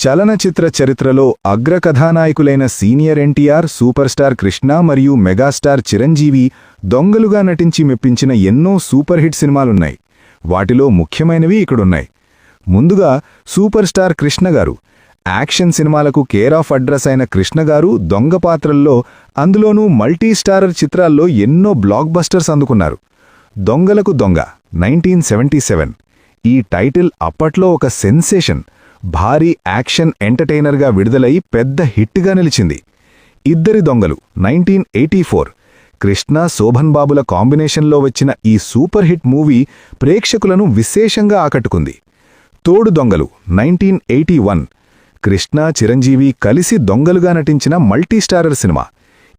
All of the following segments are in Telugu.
చలనచిత్ర చరిత్రలో అగ్రకథానాయకులైన senior NTR, super star Krishna మరియు మెగాస్టార్ చిరంజీవి దొంగలుగా నటించి మెప్పించిన ఎన్నో సూపర్ హిట్ సినిమాలున్నాయి. వాటిలో ముఖ్యమైనవి ఇక్కడున్నాయి. ముందుగా సూపర్ స్టార్ కృష్ణ గారు. యాక్షన్ సినిమాలకు కేర్ ఆఫ్ అడ్రస్ అయిన కృష్ణ గారు దొంగ పాత్రల్లో, అందులోనూ మల్టీ స్టారర్ చిత్రాల్లో ఎన్నో బ్లాక్ బస్టర్స్ అందుకున్నారు. దొంగలకు దొంగ 1977 ఈ టైటిల్ అప్పట్లో ఒక సెన్సేషన్. భారీ యాక్షన్ ఎంటర్టైనర్గా విడుదలై పెద్ద హిట్గా నిలిచింది. ఇద్దరి దొంగలు 1984 కృష్ణ శోభన్ బాబుల కాంబినేషన్లో వచ్చిన ఈ సూపర్ హిట్ మూవీ ప్రేక్షకులను విశేషంగా ఆకట్టుకుంది. తోడు దొంగలు 1981 కృష్ణ చిరంజీవి కలిసి దొంగలుగా నటించిన మల్టీస్టారర్ సినిమా.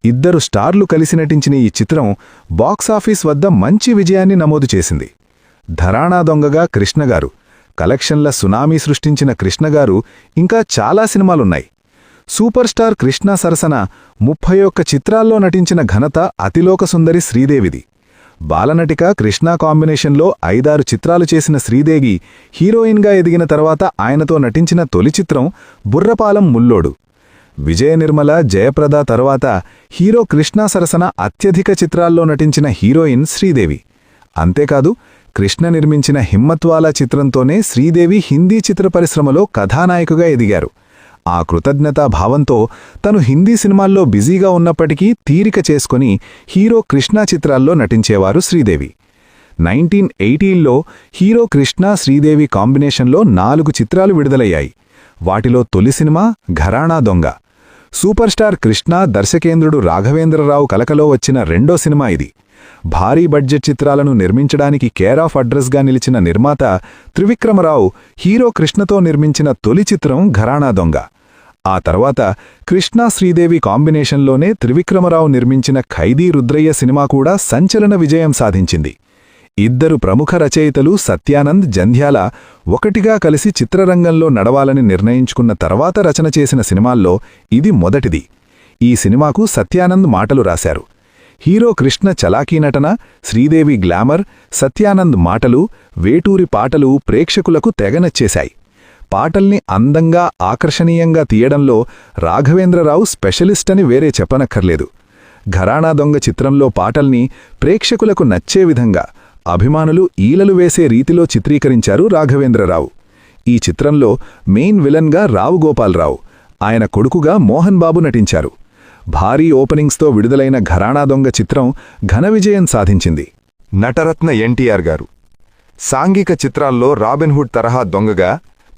ఇద్దరు స్టార్లు కలిసి నటించిన ఈ చిత్రం బాక్సాఫీస్ వద్ద మంచి విజయాన్ని నమోదు చేసింది. ఘరానా దొంగగా కృష్ణగారు, కలెక్షన్ల సునామీ సృష్టించిన కృష్ణగారు ఇంకా చాలా సినిమాలున్నాయి. సూపర్ స్టార్ కృష్ణ సరసన 31 చిత్రాల్లో నటించిన ఘనత అతిలోకసుందరి శ్రీదేవిది. బాలనటిక కృష్ణ కాంబినేషన్లో 5-6 చిత్రాలు చేసిన శ్రీదేవి హీరోయిన్గా ఎదిగిన తర్వాత ఆయనతో నటించిన తొలి చిత్రం బుర్రపాలెం ముల్లోడు. విజయ నిర్మల, జయప్రద తర్వాత హీరో కృష్ణ సరసన అత్యధిక చిత్రాల్లో నటించిన హీరోయిన్ శ్రీదేవి. అంతేకాదు, కృష్ణ నిర్మించిన హిమ్మత్వాలా చిత్రంతోనే శ్రీదేవి హిందీ చిత్ర పరిశ్రమలో కథానాయకుగా ఎదిగారు. ఆ కృతజ్ఞతా భావంతో తను హిందీ సినిమాల్లో బిజీగా ఉన్నప్పటికీ తీరిక చేసుకుని హీరో కృష్ణ చిత్రాల్లో నటించేవారు శ్రీదేవి. 1980లో హీరో కృష్ణ శ్రీదేవి కాంబినేషన్లో 4 చిత్రాలు విడుదలయ్యాయి. వాటిలో తొలి సినిమా ఘరానా దొంగ. సూపర్ స్టార్ కృష్ణ దర్శకేంద్రుడు రాఘవేంద్రరావు కలకలో వచ్చిన రెండో సినిమా ఇది. భారీ బడ్జెట్ చిత్రాలను నిర్మించడానికి కేర్ ఆఫ్ అడ్రస్గా నిలిచిన నిర్మాత త్రివిక్రమరావు హీరో కృష్ణతో నిర్మించిన తొలి చిత్రం ఘరానా దొంగ. ఆ తర్వాత కృష్ణ శ్రీదేవి కాంబినేషన్లోనే త్రివిక్రమరావు నిర్మించిన ఖైదీ రుద్రయ్య సినిమా కూడా సంచలన విజయం సాధించింది. ఇద్దరు ప్రముఖ రచయితలు సత్యానంద్, జంధ్యాల ఒకటిగా కలిసి చిత్రరంగంలో నడవాలని నిర్ణయించుకున్న తర్వాత రచన చేసిన సినిమాల్లో ఇది మొదటిది. ఈ సినిమాకు సత్యానంద్ మాటలు రాశారు. హీరో కృష్ణ చలాకీ నటన, శ్రీదేవి గ్లామర్, సత్యానంద్ మాటలు, వేటూరి పాటలు ప్రేక్షకులకు తెగనచ్చేశాయి. పాటల్ని అందంగా, ఆకర్షణీయంగా తీయడంలో రాఘవేంద్రరావు స్పెషలిస్ట్ అని వేరే చెప్పనక్కర్లేదు. ఘరానా దొంగ చిత్రంలో పాటల్ని ప్రేక్షకులకు నచ్చే విధంగా, అభిమానులు ఈలలు వేసే రీతిలో చిత్రీకరించారు రాఘవేంద్రరావు. ఈ చిత్రంలో మెయిన్ విలన్గా రావు గోపాలరావు, ఆయన కొడుకుగా మోహన్ బాబు నటించారు. భారీ ఓపెనింగ్స్తో విడుదలైన ఘరానా దొంగ చిత్రం ఘన విజయం సాధించింది. నటరత్న ఎన్టీఆర్ గారు. సాంఘిక చిత్రాల్లో రాబిన్హుడ్ తరహా దొంగగా,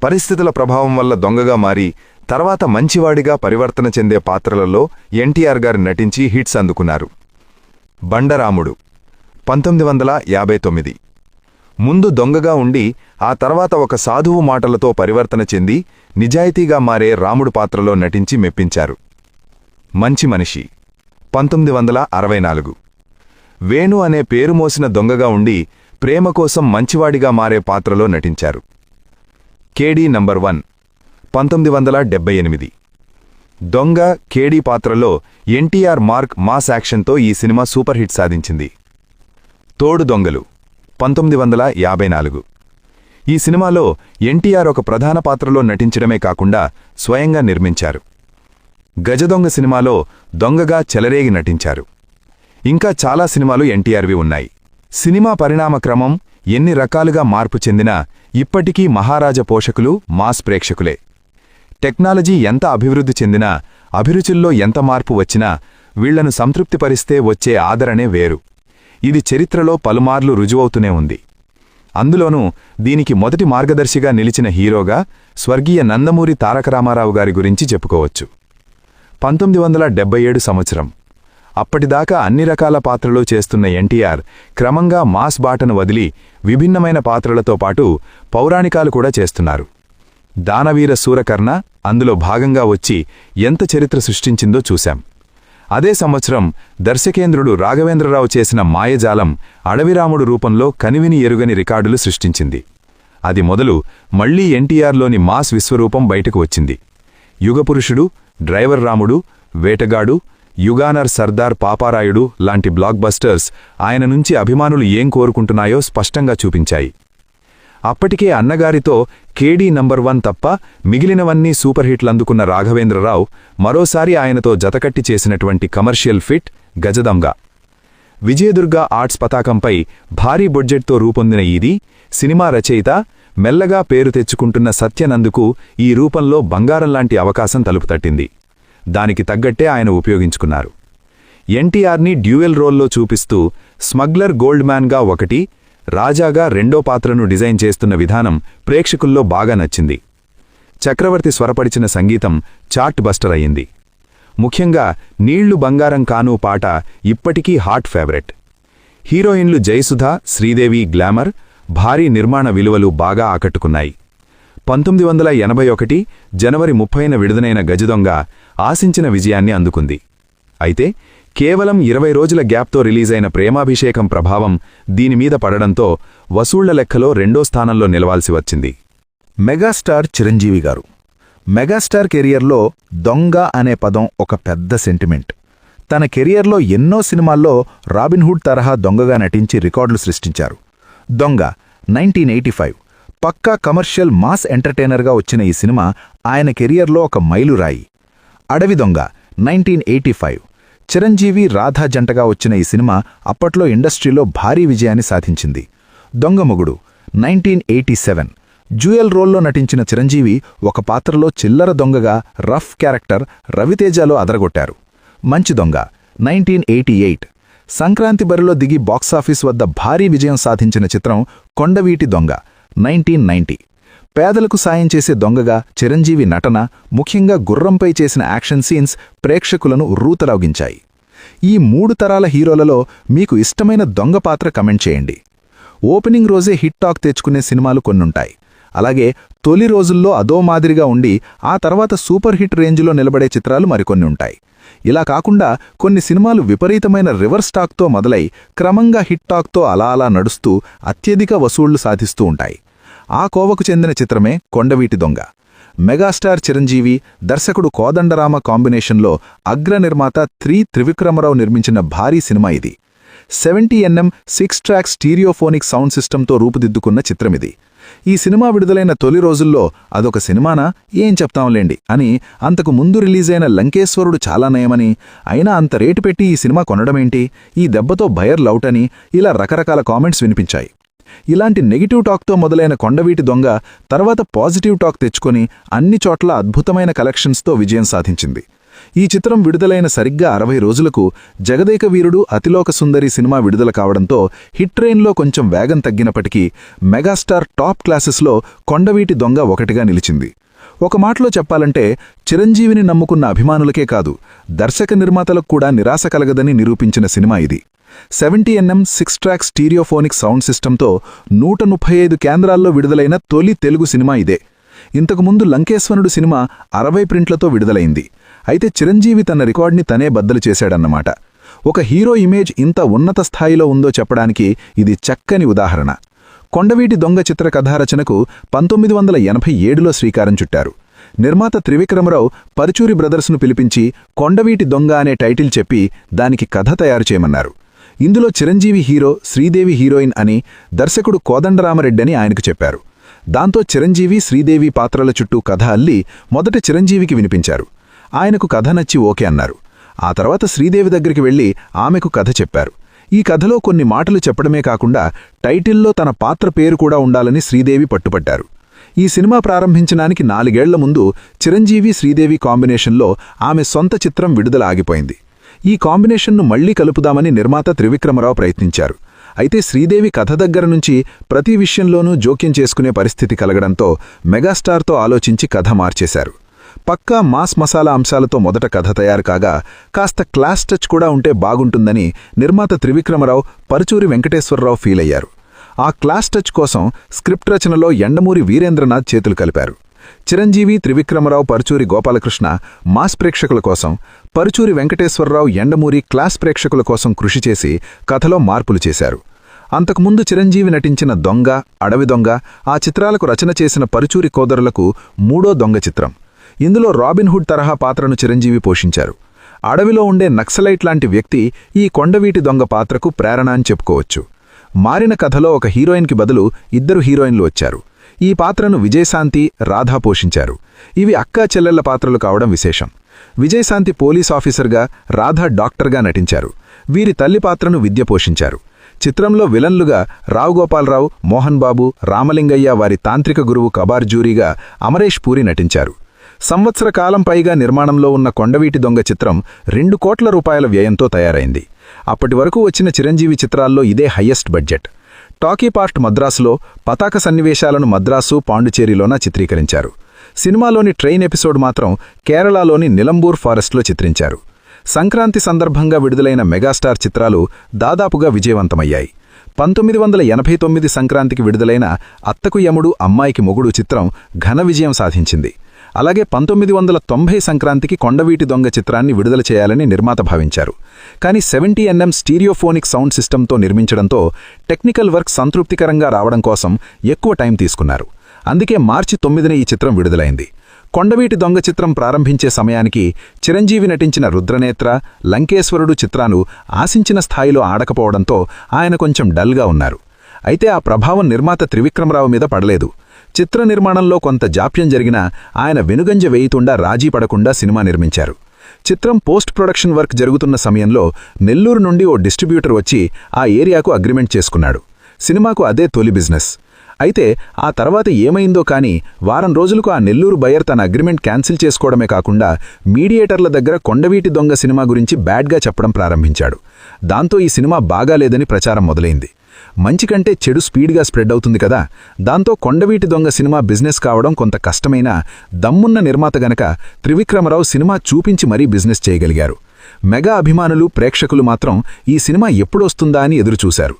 పరిస్థితుల ప్రభావం వల్ల దొంగగా మారి తర్వాత మంచివాడిగా పరివర్తన చెందే పాత్రలలో ఎన్టీఆర్ గారు నటించి హిట్స్ అందుకున్నారు. బండరాముడు 1959 ముందు దొంగగా ఉండి ఆ తర్వాత ఒక సాధువు మాటలతో పరివర్తన చెంది నిజాయితీగా మారే రాముడు పాత్రలో నటించి మెప్పించారు. మంచి మనిషి 1964 వేణు అనే పేరు మోసిన దొంగగా ఉండి ప్రేమ కోసం మంచివాడిగా మారే పాత్రలో నటించారు. కేడీ నంబర్ 1 1978 దొంగ, కేడీ పాత్రలో ఎన్టీఆర్ మార్క్ మాస్ యాక్షన్తో ఈ సినిమా సూపర్ హిట్ సాధించింది. తోడు దొంగలు 1954 ఈ సినిమాలో ఎన్టీఆర్ ఒక ప్రధాన పాత్రలో నటించడమే కాకుండా స్వయంగా నిర్మించారు. గజదొంగ సినిమాలో దొంగగా చెలరేగి నటించారు. ఇంకా చాలా సినిమాలు ఎన్టీఆర్వి ఉన్నాయి. సినిమా పరిణామక్రమం ఎన్ని రకాలుగా మార్పు చెందినా ఇప్పటికీ మహారాజ పోషకులు మాస్ ప్రేక్షకులే. టెక్నాలజీ ఎంత అభివృద్ధి చెందినా, అభిరుచుల్లో ఎంత మార్పు వచ్చినా వీళ్లను సంతృప్తిపరిస్తే వచ్చే ఆదరణే వేరు. ఇది చరిత్రలో పలుమార్లు రుజువవుతూనే ఉంది. అందులోనూ దీనికి మొదటి మార్గదర్శిగా నిలిచిన హీరోగా స్వర్గీయ నందమూరి తారక రామారావు గారి గురించి చెప్పుకోవచ్చు. 1977 సంవత్సరం. అప్పటిదాకా అన్ని రకాల పాత్రలు చేస్తున్న ఎన్టీఆర్ క్రమంగా మాస్ బాటను వదిలి విభిన్నమైన పాత్రలతో పాటు పౌరాణికాలు కూడా చేస్తున్నారు. దానవీర సూరకర్ణ అందులో భాగంగా వచ్చి ఎంత చరిత్ర సృష్టించిందో చూశాం. అదే సంవత్సరం దర్శకేంద్రుడు రాఘవేంద్రరావు చేసిన మాయజాలం అడవిరాముడు రూపంలో కనివిని ఎరుగని రికార్డులు సృష్టించింది. అది మొదలు మళ్లీ ఎన్టీఆర్లోని మాస్ విశ్వరూపం బయటకు వచ్చింది. యుగపురుషుడు, డ్రైవర్ రాముడు, వేటగాడు, యుగానర్ సర్దార్ పాపారాయుడు లాంటి బ్లాక్ బస్టర్స్ ఆయన నుంచి అభిమానులు ఏం కోరుకుంటున్నాయో స్పష్టంగా చూపించాయి. అప్పటికే అన్నగారితో కేడీ నంబర్ 1 తప్ప మిగిలినవన్నీ సూపర్ హిట్లందుకున్న రాఘవేంద్రరావు మరోసారి ఆయనతో జతకట్టి చేసినటువంటి కమర్షియల్ ఫిట్ గజదొంగ. విజయదుర్గ ఆర్ట్స్ పతాకంపై భారీ బడ్జెట్తో రూపొందిన ఇది సినిమా రచయిత మెల్లగా పేరు తెచ్చుకుంటున్న సత్యనందుకు ఈ రూపంలో బంగారంలాంటి అవకాశం తలుపు తట్టింది. దానికి తగ్గట్టే ఆయన ఉపయోగించుకున్నారు. ఎన్టీఆర్ని డ్యూయల్ రోల్లో చూపిస్తూ స్మగ్లర్ గోల్డ్మ్యాన్గా ఒకటి, రాజాగా రెండో పాత్రను డిజైన్ చేస్తున్న విధానం ప్రేక్షకుల్లో బాగా నచ్చింది. చక్రవర్తి స్వరపడిచిన సంగీతం చార్ట్ బస్టర్ అయింది. ముఖ్యంగా నీళ్లు బంగారం కాను పాట ఇప్పటికీ హాట్ ఫేవరెట్. హీరోయిన్లు జయసుధ, శ్రీదేవి గ్లామర్, భారీ నిర్మాణ విలువలు బాగా ఆకట్టుకున్నాయి. 1981 జనవరి 30న విడుదలైన గజదొంగ ఆశించిన విజయాన్ని అందుకుంది. అయితే కేవలం 20 రోజుల గ్యాప్తో రిలీజైన ప్రేమాభిషేకం ప్రభావం దీనిమీద పడడంతో వసూళ్ల లెక్కలో రెండో స్థానంలో నిలవాల్సి వచ్చింది. మెగాస్టార్ చిరంజీవి గారు. మెగాస్టార్ కెరియర్లో దొంగ అనే పదం ఒక పెద్ద సెంటిమెంట్. తన కెరియర్లో ఎన్నో సినిమాల్లో రాబిన్హుడ్ తరహా దొంగగా నటించి రికార్డులు సృష్టించారు. దొంగ 1985 పక్కా కమర్షియల్ మాస్ ఎంటర్టైనర్గా వచ్చిన ఈ సినిమా ఆయన కెరియర్లో ఒక మైలురాయి. అడవి దొంగ 1985 చిరంజీవి రాధా జంటగా వచ్చిన ఈ సినిమా అప్పట్లో ఇండస్ట్రీలో భారీ విజయాన్ని సాధించింది. దొంగమొగుడు 1987 డ్యూయల్ రోల్లో నటించిన చిరంజీవి ఒక పాత్రలో చిల్లర దొంగగా రఫ్ క్యారెక్టర్ రవితేజలో అదరగొట్టారు. మంచి దొంగ 1988 సంక్రాంతి బరిలో దిగి బాక్సాఫీస్ వద్ద భారీ విజయం సాధించిన చిత్రం కొండవీటి దొంగ 1990 పేదలకు సాయం చేసే దొంగగా చిరంజీవి నటన, ముఖ్యంగా గుర్రంపై చేసిన యాక్షన్ సీన్స్ ప్రేక్షకులను ఉర్రూతలౌగించాయి. ఈ 3 తరాల హీరోలలో మీకు ఇష్టమైన దొంగ పాత్ర కమెంట్ చేయండి. ఓపెనింగ్ రోజే హిట్ టాక్ తెచ్చుకునే సినిమాలు కొన్నుంటాయి. అలాగే తొలి రోజుల్లో అదో మాదిరిగా ఉండి ఆ తర్వాత సూపర్ హిట్ రేంజ్లో నిలబడే చిత్రాలు మరికొన్ని ఉంటాయి. ఇలా కాకుండా కొన్ని సినిమాలు విపరీతమైన రివర్స్ టాక్తో మొదలై క్రమంగా హిట్ టాక్తో అలా అలా నడుస్తూ అత్యధిక వసూళ్లు సాధిస్తూ ఉంటాయి. ఆ కోవకు చెందిన చిత్రమే కొండవీటి దొంగ. మెగాస్టార్ చిరంజీవి, దర్శకుడు కోదండరామ కాంబినేషన్లో అగ్ర నిర్మాత త్రివిక్రమరావు నిర్మించిన భారీ సినిమా ఇది. 70mm 6 ట్రాక్ స్టీరియోఫోనిక్ సౌండ్ సిస్టంతో రూపుదిద్దుకున్న చిత్రమిది. ఈ సినిమా విడుదలైన తొలి రోజుల్లో అదొక సినిమానా ఏం చెప్తాంలేండి అని, అంతకు ముందు రిలీజైన లంకేశ్వరుడు చాలా నయమని, అయినా అంత రేటు పెట్టి ఈ సినిమా కొనడమేంటి, ఈ దెబ్బతో బయర్ లౌట్ అని ఇలా రకరకాల కామెంట్స్ వినిపించాయి. ఇలాంటి నెగిటివ్ టాక్తో మొదలైన కొండవీటి దొంగ తర్వాత పాజిటివ్ టాక్ తెచ్చుకొని అన్ని చోట్ల అద్భుతమైన కలెక్షన్స్తో విజయం సాధించింది. ఈ చిత్రం విడుదలైన సరిగ్గా 60 రోజులకు జగదేక వీరుడు అతిలోక సుందరి సినిమా విడుదల కావడంతో హిట్ ట్రైన్లో కొంచెం వేగం తగ్గినప్పటికీ మెగాస్టార్ టాప్ క్లాసెస్లో కొండవీటి దొంగ ఒకటిగా నిలిచింది. ఒక మాటలో చెప్పాలంటే చిరంజీవిని నమ్ముకున్న అభిమానులకే కాదు, దర్శక నిర్మాతలకు కూడా నిరాశ కలగదని నిరూపించిన సినిమా ఇది. 70mm 6 ట్రాక్ స్టీరియోఫోనిక్ సౌండ్ సిస్టంతో 135 కేంద్రాల్లో విడుదలైన తొలి తెలుగు సినిమా ఇదే. ఇంతకుముందు లంకేశ్వరుడు సినిమా 60 ప్రింట్లతో విడుదలైంది. అయితే చిరంజీవి తన రికార్డ్ని తనే బద్దలు చేశాడన్నమాట. ఒక హీరో ఇమేజ్ ఇంత ఉన్నత స్థాయిలో ఉందో చెప్పడానికి ఇది చక్కని ఉదాహరణ. కొండవీటి దొంగ చిత్ర కథారచనకు 1987లో శ్రీకారం చుట్టారు. నిర్మాత త్రివిక్రమరావు పరుచూరి బ్రదర్స్ను పిలిపించి కొండవీటి దొంగ అనే టైటిల్ చెప్పి దానికి కథ తయారు చేయమన్నారు. ఇందులో చిరంజీవి హీరో, శ్రీదేవి హీరోయిన్ అని దర్శకుడు కోదండరామరెడ్డని ఆయనకు చెప్పారు. దాంతో చిరంజీవి, శ్రీదేవి పాత్రల చుట్టూ కథ అల్లి మొదట చిరంజీవికి వినిపించారు. ఆయనకు కథ నచ్చి ఓకే అన్నారు. ఆ తర్వాత శ్రీదేవి దగ్గరికి వెళ్లి ఆమెకు కథ చెప్పారు. ఈ కథలో కొన్ని మాటలు చెప్పడమే కాకుండా టైటిల్లో తన పాత్ర పేరు కూడా ఉండాలని శ్రీదేవి పట్టుపట్టారు. ఈ సినిమా ప్రారంభించడానికి 4 ఏళ్ల ముందు చిరంజీవి, శ్రీదేవి కాంబినేషన్లో ఆమె సొంత చిత్రం విడుదల ఆగిపోయింది. ఈ కాంబినేషన్ను మళ్లీ కలుపుదామని నిర్మాత త్రివిక్రమరావు ప్రయత్నించారు. అయితే శ్రీదేవి కథ దగ్గర నుంచి ప్రతి విషయంలోనూ జోక్యం చేసుకునే పరిస్థితి కలగడంతో మెగాస్టార్తో ఆలోచించి కథ మార్చేశారు. పక్కా మాస్ మసాలా అంశాలతో మొదట కథ తయారు కాగా కాస్త క్లాస్ టచ్ కూడా ఉంటే బాగుంటుందని నిర్మాత త్రివిక్రమరావు, పరుచూరి వెంకటేశ్వరరావు ఫీల్ అయ్యారు. ఆ క్లాస్ టచ్ కోసం స్క్రిప్ట్ రచనలో యండమూరి వీరేంద్రనాథ్ చేతులు కలిపారు. చిరంజీవి, త్రివిక్రమరావు, పరుచూరి గోపాలకృష్ణ మాస్ ప్రేక్షకుల కోసం, పరుచూరి వెంకటేశ్వరరావు, యండమూరి క్లాస్ ప్రేక్షకుల కోసం కృషి చేసి కథలో మార్పులు చేశారు. అంతకుముందు చిరంజీవి నటించిన దొంగ, అడవి దొంగ, ఆ చిత్రాలకు రచన చేసిన పరుచూరి కోదరులకు 3వ దొంగ చిత్రం. ఇందులో రాబిన్హుడ్ తరహా పాత్రను చిరంజీవి పోషించారు. అడవిలో ఉండే నక్సలైట్ లాంటి వ్యక్తి ఈ కొండవీటి దొంగ పాత్రకు ప్రేరణ అని చెప్పుకోవచ్చు. మారిన కథలో ఒక హీరోయిన్కి బదులు 2 హీరోయిన్లు వచ్చారు. ఈ పాత్రను విజయశాంతి, రాధా పోషించారు. ఇవి అక్కా చెల్లెళ్ల పాత్రలు కావడం విశేషం. విజయశాంతి పోలీస్ ఆఫీసర్గా, రాధా డాక్టర్గా నటించారు. వీరి తల్లి పాత్రను విద్య పోషించారు. చిత్రంలో విలన్లుగా రావు గోపాలరావు, మోహన్ బాబు, రామలింగయ్య వారి తాంత్రిక గురువు కబార్జూరీగా అమరేష్ పూరి నటించారు. సంవత్సర కాలం పైగా నిర్మాణంలో ఉన్న కొండవీటి దొంగ చిత్రం 2 కోట్ల రూపాయల వ్యయంతో తయారైంది. అప్పటి వరకు వచ్చిన చిరంజీవి చిత్రాల్లో ఇదే హయ్యెస్ట్ బడ్జెట్. టాకీ పార్ట్ మద్రాసులో, పతాక సన్నివేశాలను మద్రాసు, పాండుచేరిలోన చిత్రీకరించారు. సినిమాలోని ట్రైన్ ఎపిసోడ్ మాత్రం కేరళలోని నిలంబూర్ ఫారెస్ట్లో చిత్రించారు. సంక్రాంతి సందర్భంగా విడుదలైన మెగాస్టార్ చిత్రాలు దాదాపుగా విజయవంతమయ్యాయి. 1989 సంక్రాంతికి విడుదలైన అత్తకు యముడు అమ్మాయికి మొగుడు చిత్రం ఘన విజయం సాధించింది. అలాగే 1990 సంక్రాంతికి కొండవీటి దొంగ చిత్రాన్ని విడుదల చేయాలని నిర్మాత భావించారు. కానీ 70mm స్టీరియోఫోనిక్ సౌండ్ సిస్టంతో నిర్మించడంతో టెక్నికల్ వర్క్ సంతృప్తికరంగా రావడం కోసం ఎక్కువ టైం తీసుకున్నారు. అందుకే మార్చి 9న ఈ చిత్రం విడుదలైంది. కొండవీటి దొంగ చిత్రం ప్రారంభించే సమయానికి చిరంజీవి నటించిన రుద్రనేత్ర, లంకేశ్వరుడు చిత్రాలు ఆశించిన స్థాయిలో ఆడకపోవడంతో ఆయన కొంచెం డల్గా ఉన్నారు. అయితే ఆ ప్రభావం నిర్మాత త్రివిక్రమరావు మీద పడలేదు. చిత్ర నిర్మాణంలో కొంత జాప్యం జరిగినా ఆయన వెనుగంజ వేయకుండా రాజీ పడకుండా సినిమా నిర్మించారు. చిత్రం పోస్ట్ ప్రొడక్షన్ వర్క్ జరుగుతున్న సమయంలో నెల్లూరు నుండి ఓ డిస్ట్రిబ్యూటర్ వచ్చి ఆ ఏరియాకు అగ్రిమెంట్ చేసుకున్నాడు. సినిమాకు అదే తొలి బిజినెస్. అయితే ఆ తర్వాత ఏమైందో కానీ వారం రోజులకు ఆ నెల్లూరు బయర్ తన అగ్రిమెంట్ క్యాన్సిల్ చేసుకోవడమే కాకుండా మీడియేటర్ల దగ్గర కొండవీటి దొంగ సినిమా గురించి బ్యాడ్గా చెప్పడం ప్రారంభించాడు. దాంతో ఈ సినిమా బాగాలేదని ప్రచారం మొదలైంది. మంచి కంటే చెడు స్పీడ్గా స్ప్రెడ్ అవుతుంది కదా. దాంతో కొండవీటి దొంగ సినిమా బిజినెస్ కావడం కొంత కష్టమైన దమ్మున్న నిర్మాత గనక త్రివిక్రమరావు సినిమా చూపించి మరీ బిజినెస్ చేయగలిగారు. మెగా అభిమానులు, ప్రేక్షకులు మాత్రం ఈ సినిమా ఎప్పుడొస్తుందా అని ఎదురుచూశారు.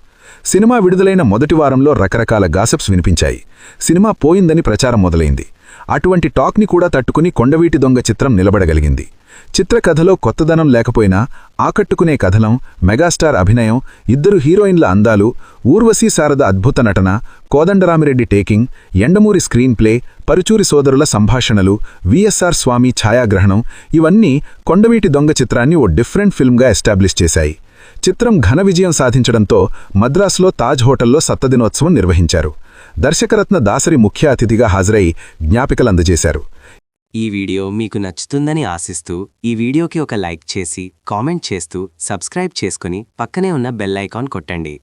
సినిమా విడుదలైన మొదటి వారంలో రకరకాల గాసిప్స్ వినిపించాయి. సినిమా పోయిందని ప్రచారం మొదలైంది. అటువంటి టాక్ని కూడా తట్టుకుని కొండవీటి దొంగ చిత్రం నిలబడగలిగింది. చిత్రకథలో కొత్తదనం లేకపోయినా ఆకట్టుకునే కథనం, మెగాస్టార్ అభినయం, 2 హీరోయిన్ల అందాలు, ఊర్వశీ శారద అద్భుత నటన, Kodandarami Reddy taking, Yandamuri screenplay, Paruchuri సోదరుల సంభాషణలు, విఎస్ఆర్ స్వామి ఛాయాగ్రహణం ఇవన్నీ కొండవీటి దొంగ చిత్రాన్ని ఓ డిఫరెంట్ ఫిల్మ్గా ఎస్టాబ్లిష్ చేశాయి. చిత్రం ఘన విజయం సాధించడంతో మద్రాసులో తాజ్ హోటల్లో సప్తదినోత్సవం నిర్వహించారు. దర్శకరత్న దాసరి ముఖ్య అతిథిగా హాజరై జ్ఞాపికలందజేశారు. ఈ వీడియో మీకు నచ్చుతుందని ఆశిస్తూ ఈ వీడియోకి ఒక లైక్ చేసి, కామెంట్ చేస్తూ, సబ్స్క్రైబ్ చేసుకుని పక్కనే ఉన్న బెల్ ఐకాన్ కొట్టండి.